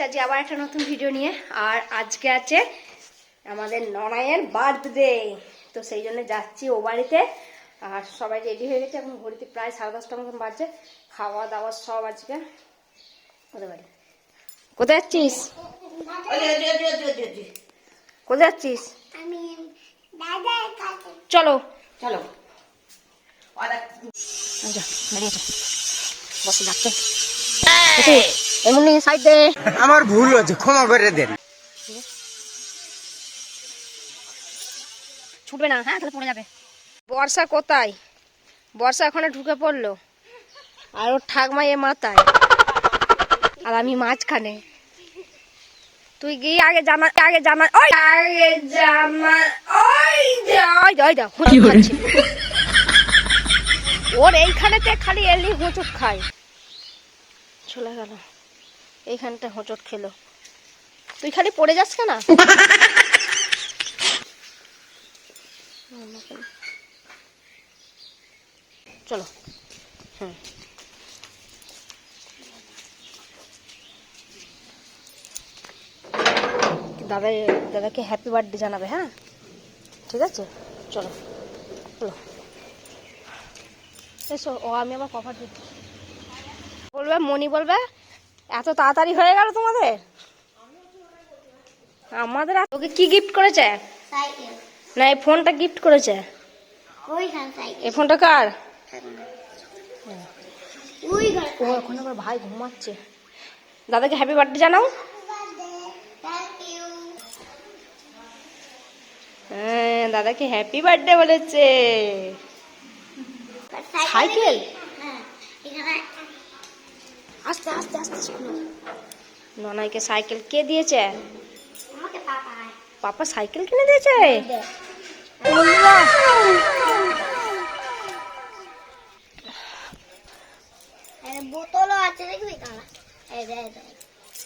আজকে আবার একটা নতুন ভিডিও নিয়ে। আর আজকে আছে আমাদের ননাইয়ের বার্থডে, তো সেই জন্য যাচ্ছি ও বাড়িতে। আর সবাই রেডি হয়ে গেছে, এখন ঘড়িতে প্রায় 10:30টার মতন বাজছে। খাওয়া দাওয়া সব আজকে ওদের বাড়ি। কোথায় যাচ্ছিস? কোথায় যাচ্ছিস? চলো চলো বসে যাচ্ছে। এমনি সাইড দে, আমার ভুল হচ্ছে, ক্ষমা করে দেন। ছুটবে না, হ্যাঁ তাহলে পড়ে যাবে। বর্ষা কোথায়? বর্ষা ওখানে ঢুকে পড়লো, আর ওর ঠাকমা এ মাথায়, আর আমি মাঝখানে। তুই গিয়ে আগে জামা ওই আগে জামা ওই দাও ওর এইখানেতে খালি এলি হোঁচট খায়। চলে গেল এইখানটা, হোঁচট খেলো। তুই খালি পড়ে যাস কেন? চলো হ্যাঁ, দাদাকে হ্যাপি বার্থডে জানাবে। হ্যাঁ ঠিক আছে, চলো চলো এসো। ও আমি আবার কভার দিচ্ছি। বলবে মনি বলবে এত তাড়াতাড়ি হয়ে গেল তোমাদের। আমাদের ওকে কি গিফট করেছে? না এই ফোনটা গিফট করেছে। এই ফোনটা কার? ও এখন আবার ভাই ঘুমাচ্ছে। দাদাকে হ্যাপি বার্থডে জানাও। হ্যাঁ দাদাকে হ্যাপি বার্থডে বলেছে। সাইকেল আস্তে আস্তে আস্তে শোনো। ননাইকে সাইকেল কে দিয়েছে? পাপা সাইকেল কিনে দিয়েছে। বোতলও আছে, দেখবি?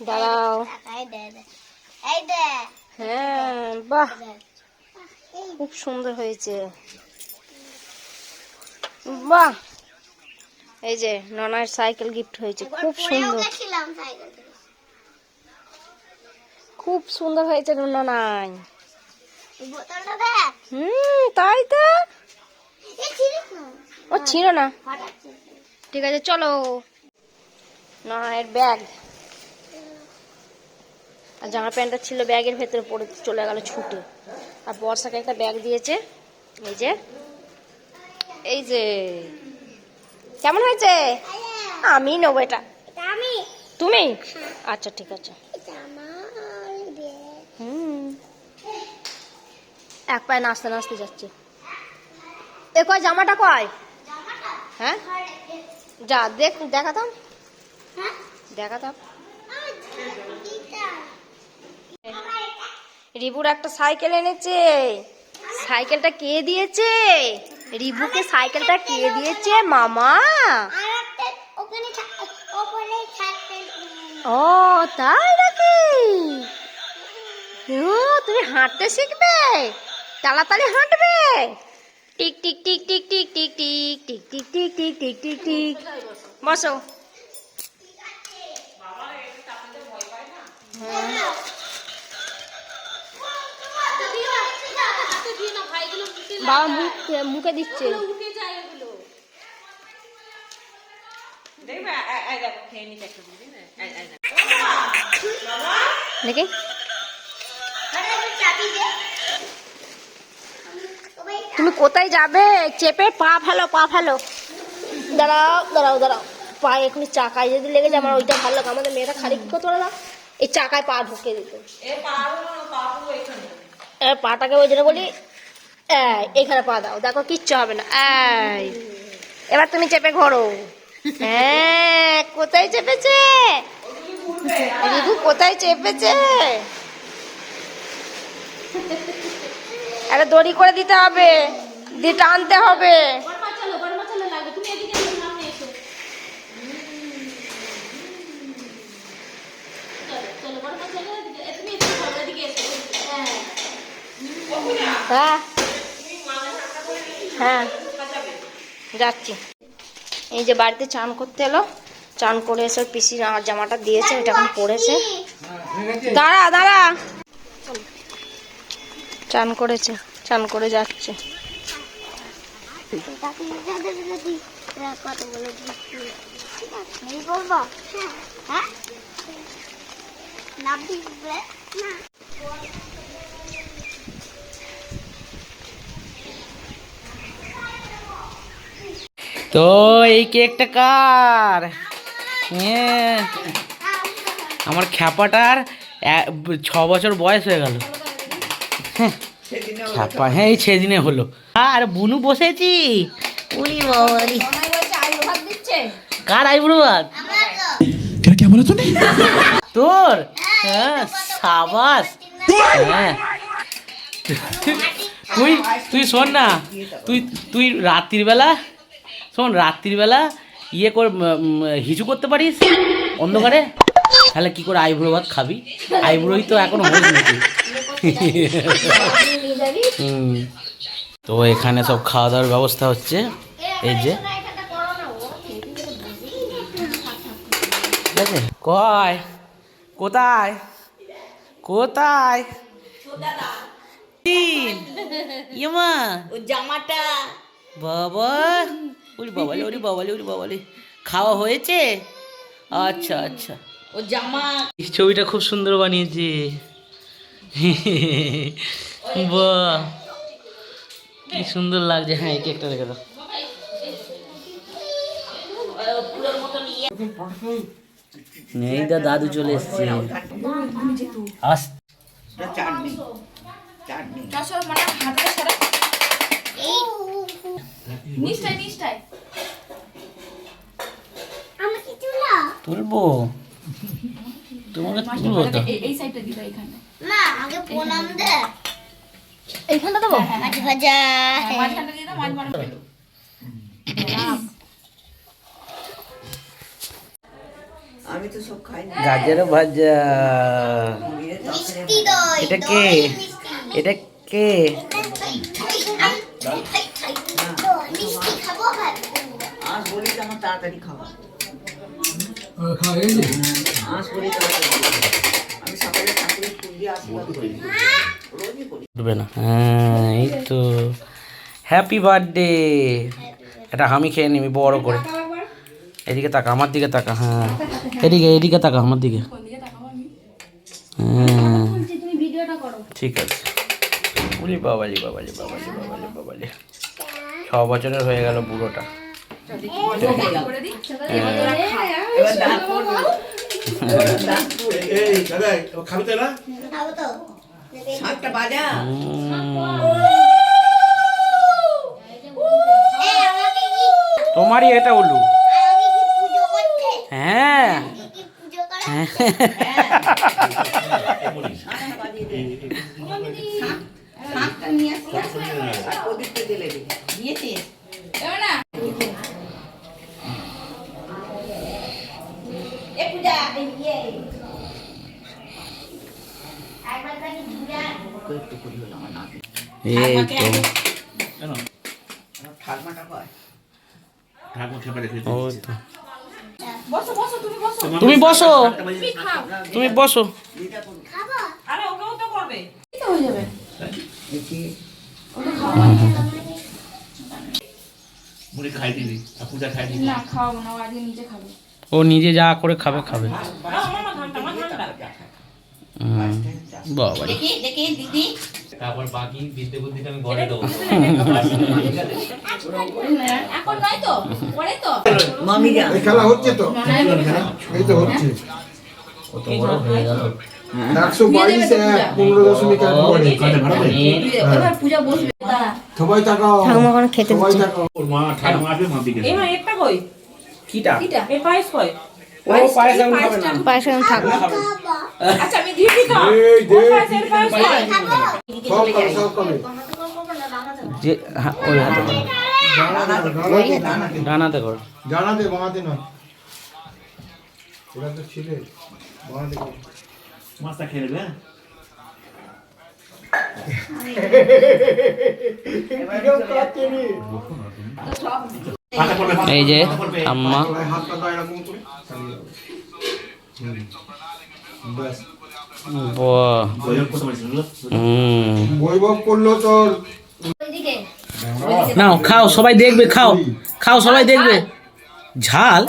দাঁড়াও। হ্যাঁ বাহ, খুব সুন্দর হয়েছে। বাহ, এই যে ননার সাইকেল গিফট হয়েছে, খুব সুন্দর, খুব সুন্দর হয়েছে ননাই। তাই তো, ও ছিল না। ঠিক আছে চলো। ননার ব্যাগ আর জামা প্যান্টটা ছিল ব্যাগের ভেতরে, পড়ে চলে গেল ছুটে। আর বর্ষাকে একটা ব্যাগ দিয়েছে, এই যে এই যে। কেমন হয়েছে? আমি নেবো এটা। তুমি? আচ্ছা ঠিক আছে। এক পায়ে নাচতে নাচতে যাচ্ছে। এ কয় জামাটা কয়? হ্যাঁ যা দেখাতাম দেখাতাম। রিবুর একটা সাইকেল এনেছে। সাইকেলটা কে দিয়েছে? রিবুকে সাইকেলটা কে দিয়েছে? মামা। ও তাই নাকি? তুমি হাঁটতে শিখবে? তাড়াতাড়ি হাঁটবে। Tick tick tick tick tick tick tick tick tick tick tick tick tick tick. বসো। বাবা মুখে দিচ্ছে। দেখি তুমি কোথায় যাবে? চেপে পা ফেলো, পা ফেলো। দাঁড়াও দাঁড়াও দাঁড়াও, পায়ে এখনই চাকায় যদি লেগে যায় আমার ওইটা ভালো লাগে। আমাদের মেয়েটা খালি কি করতে পারে না, এই চাকায় পা ঢুকিয়ে দিত। পাটাকে ওই জন্য বলি এইখানে পা দাও, দেখো কিচ্ছু হবে না। এবার তুমি চেপে ঘোরো। হ্যাঁ কোথায় চেপেছে? কোথায় চেপেছে? আরে দড়ি করে দিতে হবে, দিয়ে টানতে হবে। হ্যাঁ হ্যাঁ যাচ্ছি। এই যে বাড়িতে চান করতে এলো, চান করে এসে পিসি আমার জামাটা দিয়েছে, ওটা এখন পরেছে। দাঁড়া দাঁড়া, চান করেছে, চান করে যাচ্ছে। তো এই কেকটা কার? হ্যাঁ, আমার খ্যাপাটার 6 বছর বয়স হয়ে গেল। খ্যাপা, হ্যাঁ এই সেদিনে হলো। আর বুনু বসেছি। উলি বাবারি, কার আইবুড়ো ভাত? তোর? হ্যাঁ সাবাস। হ্যাঁ তুই শোন না, তুই রাত্রির বেলা শোন, রাত্রির বেলা ইয়ে করে হিচু করতে পারিস অন্ধকারে, তাহলে কি করে আইবুড়ো ভাত খাবি? আইবুড়োই তো এখনো হয়ে নাকি। তো এখানে সব খাওয়া দাওয়ার ব্যবস্থা হচ্ছে। এই যে ঠিক আছে, কয় কোথায় কোথায় ইমা জামাটা বাবা, ওরে বাবালে, ওরে বাবালে, ওরে বাবালে, খাওয়া হয়েছে? আচ্ছা আচ্ছা, ও জামা ছবিটা খুব সুন্দর বানিয়েছে। বাহ কি সুন্দর লাগছে। হ্যাঁ এই কেকটা রেখে দাও। এই দা দাদু চলে এসছে। আস তুলবো তোমাকে, তুলবো তো। না আগে প্রণাম দে, এইখানটা দেবো মাছ ভাজা, মাঝখানটা দিয়ে দাও, মাছ ভাজা। আমি তো সব খাই না। গাজর ভাজা। মিষ্টি দই, এটা কে? এটা কে? মিষ্টি খাবো ভাত। আজ বলি তো আমার তাড়াতাড়ি খাওয়া। আজ বলি তাড়াতাড়ি। আমি সকালে ঠাকুরের ফুল দিয়ে আশীর্বাদ করি, রোজই করি। উঠবে না। হ্যাঁ এই তো, হ্যাপি বার্থডে। এটা আমি খেয়ে নিবি বড় করে। এদিকে তাকা, আমার দিকে তাকা। হ্যাঁ এদিকে, এদিকে তাকা আমার দিকে। হ্যাঁ ঠিক আছে। উলি বাবালি বাবালি বাবালি বাবালি বাবালি, 6 বছরের হয়ে গেল বুড়োটা। এবার দাঁত পড়বে। খাবি তো না? খাবো তো। শাকটা বাজা। এই আমাকে কি, তোমারই এটা উলু। আমাকে কি পুজো করতে? হ্যাঁ কি পুজো করে? শাকটা বাজিয়ে দে। শাকটা নিয়ে আসি আর প্রদীপটা জ্বেলে দে। দিয়েছিস? এ পূজা ইয়ে একবার তাকে পূজা একটু করি হলো আমার নাতি। এই তো ঠাকমাটা কয়। ও তো। তুমি বসো, তুমি বসো। দেখি ও নিজে যা করে খাবে খাবে। বাবা রে। দেখি দেখি দিদি তারপর বাকি বিদ্যে বুদ্ধিটা আমি ঘরে দেবো। এখন নয় তো পরে তো মামি যা খেলা হচ্ছে তো, এই তো হচ্ছে। কত বড় হয়ে গেল। 122 15.1 পরে। এবার পূজা বসবে দাঁড়া সবাই তাকাও, ঠাকুমা ওখানে খেতে সবাই দিচ্ছে। তাকাও। কিটা? ও পায়েস এখন খাবে না। পায়েস এখন থাক। আচ্ছা আমি দিদি খাও এই দে খাবো সব খাবে যে হ্যাঁ ওই হাতে কর, ডানাতে কর। জানাতে বানাতে নয়, ওরা তো ছিলে বানাতে মাছটা খেয়ে নেবে। এই যে আম্মা হাতটা দাও এরকম করে চালিয়ে দাও। ব্যাস বাহ বৈভব করলো চল। নাও খাও, সবাই দেখবে, খাও খাও সবাই দেখবে। ঝাল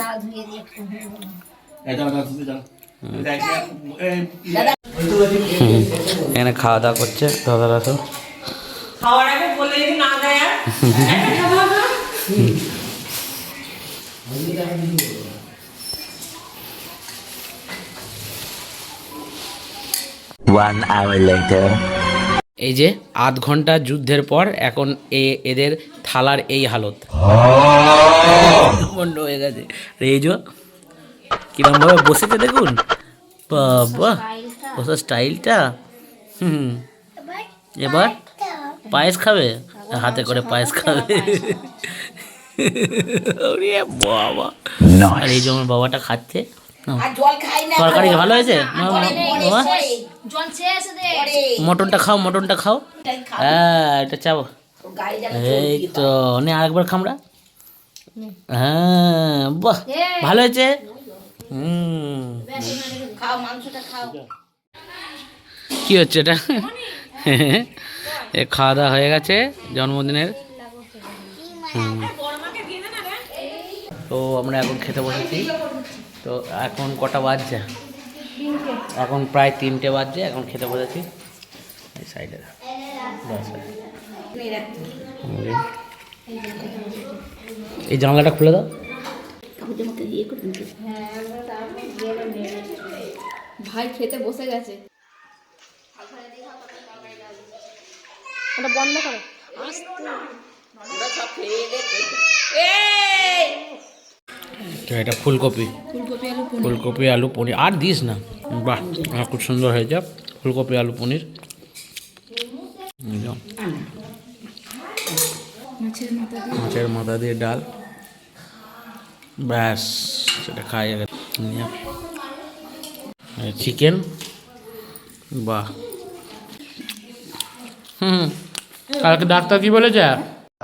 এখানে খাওয়া দাওয়া করছে দাদারা তো। খাওয়ার আগে বলে যদি না দেয় আর একটা খাবো না। এই যে আধ ঘন্টা যুদ্ধের পর এখন এদের থালার এই হালত বন্ধ হয়ে গেছে। আর এই যে কিরম ভাবে বসেছে দেখুন, বাবা বসার স্টাইলটা। এবার পায়েস খাবে, হাতে করে পায়েস খাবে। ওরে বাবা, আর এই যে আমার বাবাটা খাচ্ছে। তরকারি ভালো হয়েছে বাবা? মটনটা খাও, মটনটা খাও। হ্যাঁ এটা চাবো, এই তো নে আরেকবার খামড়া। হ্যাঁ বাহ ভালো হয়েছে। কি হচ্ছে এটা? এ খাওয়া দাওয়া হয়ে গেছে জন্মদিনের। তো আমরা এখন খেতে বসেছি। তো এখন কটা বাজছে? এখন প্রায় 3টে বাজছে। এখন খেতে বসেছি। এই সাইডে এই জানলাটা খুলে দাও। ভাই খেতে বসে গেছে, ওটা বন্ধ করো। তো এটা ফুলকপি, ফুলকপি আলু পনির। আর দিস না, বাহ খুব সুন্দর হয়েছে ফুলকপি আলু পনির। মাছের মাথা দিয়ে ডাল, ব্যাস সেটা খাই। চিকেন, বাহ। কালকে ডাক্তার কি বলেছে?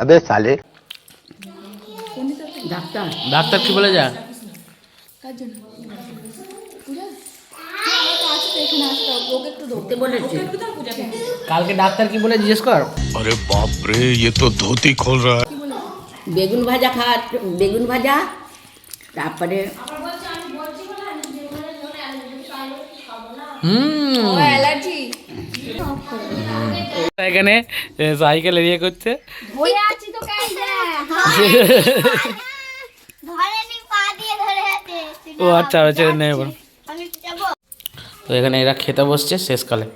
अबे साले ডাক্তার কি বলে যা? কালকে ডাক্তার কি বলে জিজ্ঞেস কর। अरे बाप रे ये तो धोती खोल रहा है। বেগুন ভাজা খা, বেগুন ভাজা, তারপরে এখানে সাইকেল এরিয়ে করছে। বইয়া আছি তো কাইদা ধরে নি, পা দিয়ে ধরে আছে। ও আচ্ছা ছেড়ে নেই এবার। আমি যাব। তো এখানে এরা খেতে বসছে শেষকালে।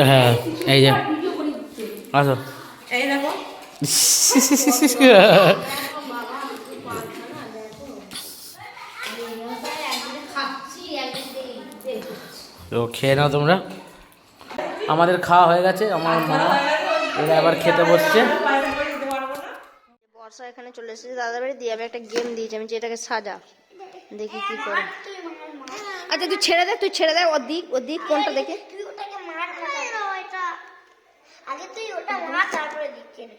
হ্যাঁ এই যে আসো। এই দেখো তো খেয়ে নাও তোমরা। আমাদের খাওয়া হয়ে গেছে, আমার মা এরা আবার খেতে বসছে। বর্ষা এখানে চলে এসেছে দাদা বাড়ি দিয়ে। আমি একটা গেম দিয়েছি, আমি যে এটাকে সাজা, দেখি কি করে। আচ্ছা তুই ছেড়ে দে, তুই ছেড়ে দে। ওদিক কোনটা দেখে। তুই ওটাকে মার না, এটা আগে তুই ওটা মার, তারপরে দিচ্ছে রে।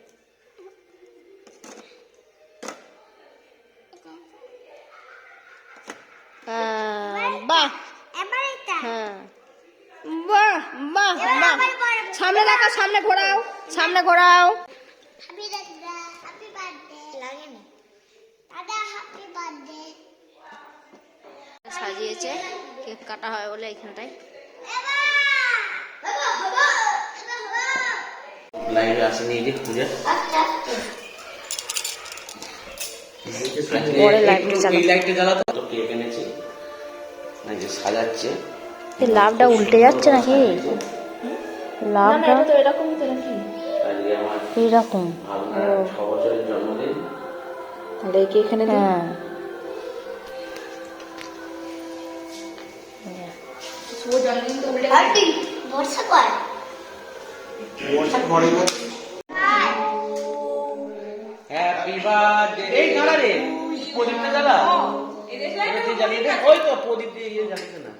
বাহ, এবার এটা হ্যাঁ বাহ বাহ বাহ। সামনে দেখা, সামনে ঘোরাও, সামনে ঘোরাও। হ্যাপি দাদা, হ্যাপি বার্থডে লাগে না দাদা, হ্যাপি বার্থডে। সাজিয়েছে, কেক কাটা হয় বলে এখানটায়। লাইভে আসেনি এই যে পূজা। পরে লাইটটা জ্বালাবো। এই লাইটটা জ্বালাতো তো কেক এনেছি না যে সাজাচ্ছে। এই লাভটা উল্টে যাচ্ছে নাকি? লাভটা আজকে আমার এইরকম। 6 বছরের জন্মদিন। রেখে এখানে হ্যাঁ বর্ষা কয় বর্ষা ঘরে হ্যাপি বার্থডে এই জ্বালা রে প্রদীপটা জ্বালা এটাতে জ্বালিয়ে দে ওই তো প্রদীপ দিয়ে ইয়ে জ্বালিয়ে দে না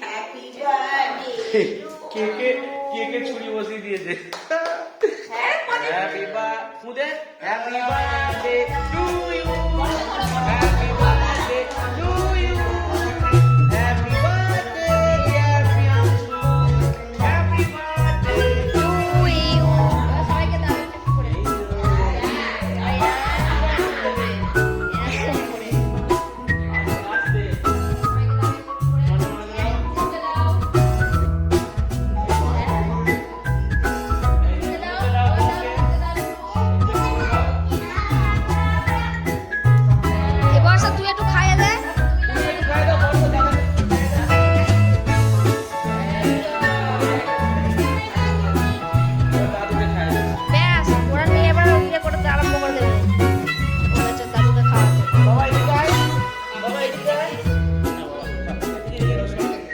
হ্যাপি বার্থডে কে ছুরি বসিয়ে দিয়েছে happy birthday happy birthday to you happy birthday to you happy birthday happy Ansu happy birthday to you সবাইকে দাও করে বর্ষা তুই একটু খাইয়ে দে ব্যাস ওরা নিয়ে এবার ইয়ে করতে আরম্ভ করে দেবে ওরা হচ্ছে দাদুকে খাওয়াবে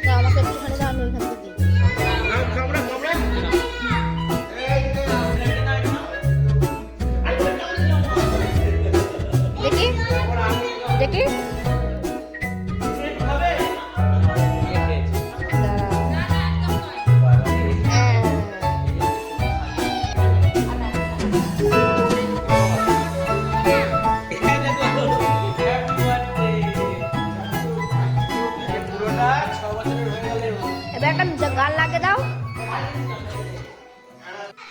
দাও আমাকে একটুখানি দাও আমি ওইখান থেকে দিই দেখি দেখি এবার একটা গাল লাগিয়ে দাও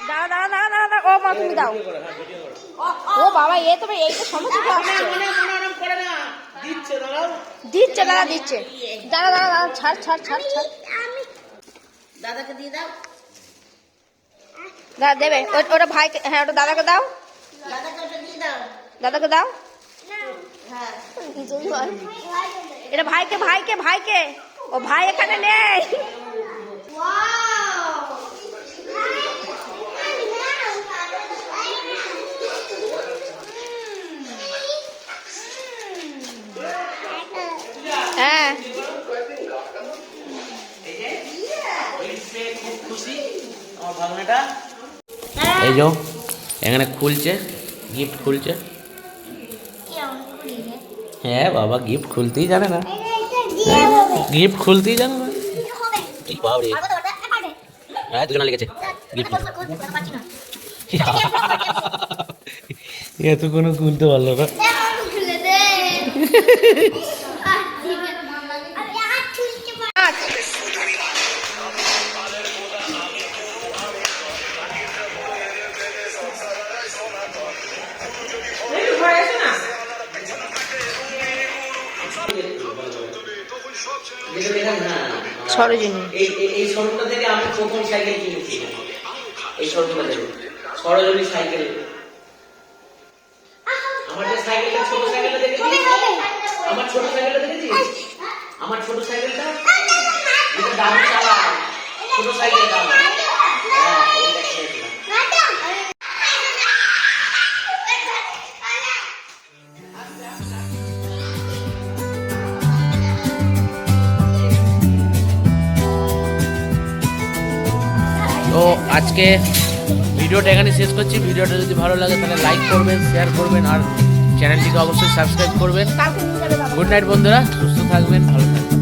দাও দাও দাও দাও দাও ও মা তুমি দাও ও বাবা এ তো এই তো সমস্ত আসছে দিচ্ছে দাদা দিচ্ছে দাদা দাদা দাদা ছাড় ছাড় ছাড় ছাড় দাদাকে দিয়ে দাও দাদা দেবে ওটা ভাইকে হ্যাঁ ওটা দাদাকে দাও দাদাকে ওটা দিয়ে দাও দাদাকে দাও হ্যাঁ এটা ভাইকে ভাইকে ভাইকে ও ভাই এখানে নেই হ্যাঁ এই যো এখানে খুলছে গিফট খুলছে হ্যাঁ বাবা গিফট খুলতেই জানে না গিফট খুলতেই জানে না এই বাবরে হ্যাঁ দুজনা লেগেছে গিফট এত কোনো খুলতে পারলো না সরোজিনী এই শোরুমটা থেকে আমি প্রথম সাইকেল কিনেছি এই শোরুমটা থেকে সরোজিনী সাইকেল আমার যে সাইকেলটা ছোট সাইকেলটা দেখেছিস আমার ছোট সাইকেলটা দেখেছিস আমার ছোট সাইকেলটা যেটা দাম চালায় ছোট সাইকেল দাম হ্যাঁ ওই দেখেছিলাম তো আজকে ভিডিওটা এখানে শেষ করছি ভিডিওটা যদি ভালো লাগে তাহলে লাইক করবেন শেয়ার করবেন আর চ্যানেলটিকে অবশ্যই সাবস্ক্রাইব করবেন গুড নাইট বন্ধুরা সুস্থ থাকবেন ভালো থাকবেন